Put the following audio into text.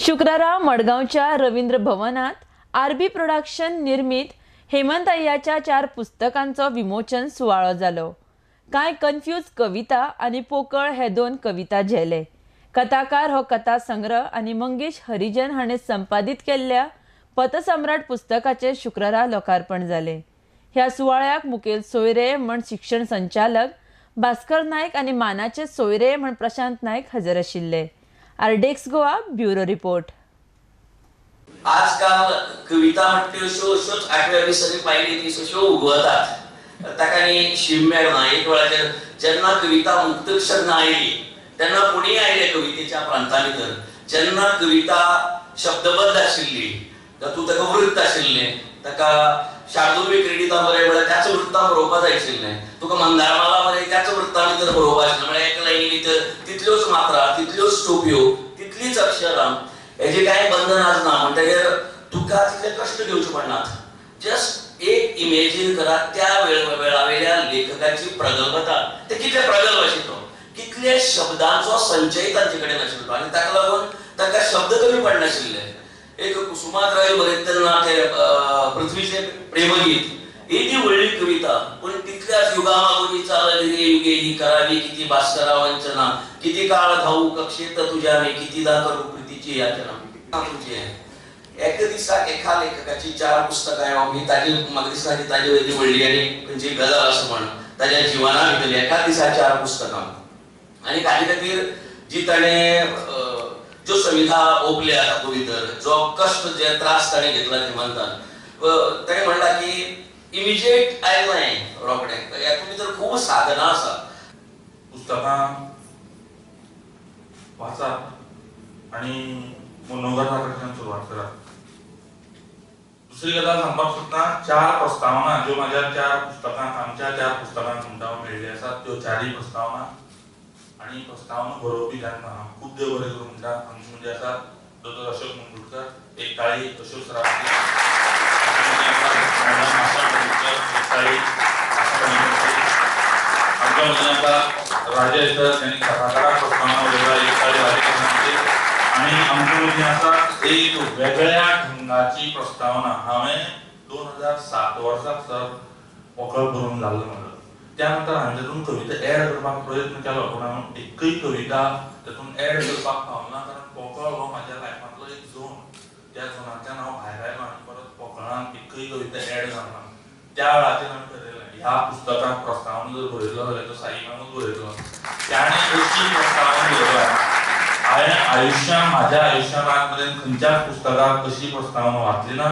शुक्रारा मडगावच्या रवींद्र भवनात RB production निर्मित हेमंत अय्याच्या 4 पुस्तकांचो विमोचन सुवाळो जालो। कांय कन्फ्यूज कविता आनी पोकळ हे 2 कविता झेले। कथाकार हो कथा संग्रह आनी मंगेश हरिजन हाणें संपादीत केल्ल्या पथसम्राट पुस्तकाचे शुक्रारा लोकार्पण जाले। ह्या सुवाळ्याक मुखेल सोयरे म्हण शिक्षण संचालक भास्कर नायक आनी मानाचे सोयरे म्हण प्रशांत नायक हजर आशिल्ले। आरडेक्स गोवा ब्युरो रिपोर्ट। आजकाल कविता म्हटल्यो अश्योच 8व्या-20वी पायरी अश्यो उगवतात। ताका न्ही शीम मेळना। एक वेळाचेर जेन्ना कविता मुक्तक्षर आयली तेन्ना कोणी आयले कवितेच्या प्रांता भितर। जेन्ना कविता शब्दबद्ध आशिल्ली तातूंत ताका वृत्त आशिल्लें, ताका शार्दूल क्रेडिता बरें म्हळ्यार त्याच वृत्तां बरोवपा जाय आशिल्लें, तुका मंदारमाला बरें त्याच वृत्तां भितर बरोवपा आशिल्लें। म्हळ्यार एक लायनी भितर तितल्योच मात्रा, तितल्योच स्टोप्यो, तितलीच अक्षरां, हेजे कांय बंधन आसना। म्हणटकीर तुका तितले कश्ट घेवचे पडनात। जस्ट एक इमेजीन करात त्या वेळावेल्या लेखकाची प्रगल्भता, ते कितले प्रगल्भ आशिल्लो, कितले शब्दांचो संचय तांचे कडेन आशिल्लो आनी ताका लागून ताका शब्द कमी पडनाशिल्ले। एक कुसुमाग्रज बरयतना ते पृथ्वीचे प्रेमगीत ही ती व्हडली कविता, पूण तितल्याच युगामागुनी चालली रे युगे ही करावी किती भास्करा वंचना, किती काळ धावू कक्षेत तुझ्या मी कितीदा करू प्रीतीची याचना। एक दिसाक एका लेखकाची 4 पुस्तकां हांव मी ताजी म्हाका दिसता की ताजी वयली व्हडली आनी खंयची गजाल अशें म्हण ताज्या जिवना भितरली एका दिसा 4 पुस्तकां। आनी ताजे खातीर जी ताणें ज्यो सविधा ओपल्या तातूंत भितर जो कश्ट जे त्रास ताणें घेतला हेमंतान, ताणें म्हणला की इमिजिएट आयलें रोखडें। हातूंत भितर खूब साधना आसा। पुस्तकां वाचात आनी मनोगता कडल्यान सुरवात करात। दुसरी गजाल सांगपाक सोदता, 4 प्रस्तावना ज्यो म्हाज्या 4 पुस्तकांक आमच्या 4 पुस्तकांक म्हणटा मेळ्ळी आसात, त्यो 4 प्रस्तावना आनी प्रस्तावना बरोवपी जेन्ना खूब देव बरें करूं म्हणटा आमचे म्हणजे आसात डॉ. अशोक मंगळूरकर, एक काळी अशोक सरावती, राजेश त्यांनी कथाकाराक प्रस्तावना बरयला, एक काळी राजकारणाची, आनी आमचे मदीं आसा एक वेगळ्या ढंगाची प्रस्तावना हांवें 2007 वर्साक सर पोकळ बरोवन जाल्लो म्हाजो। त्या नंतर हांवें तातूंत कविता एड करपाक प्रयत्न केलो, पूण हांव एकय कविता तातूंत एड करपाक पावना, कारण पोकळ हो म्हाज्या लायफांतलो एक झोन। त्या झोनांतल्यान हांव भायर आयलो आनी परत पोकळांत एकय कविता एड जावना। त्या वेळाचेर हांवें थारायलें ह्या पुस्तकाक प्रस्तावना जर बरयतलो जाल्यार तो साईनामूच बरयतलो। त्याणें अशी प्रस्तावना बरयल्या, हांवें आयुश्यांत म्हाज्या आयुश्यांत आज पर्यंत खंयच्याच पुस्तकाक अशी प्रस्तावना वाचली ना।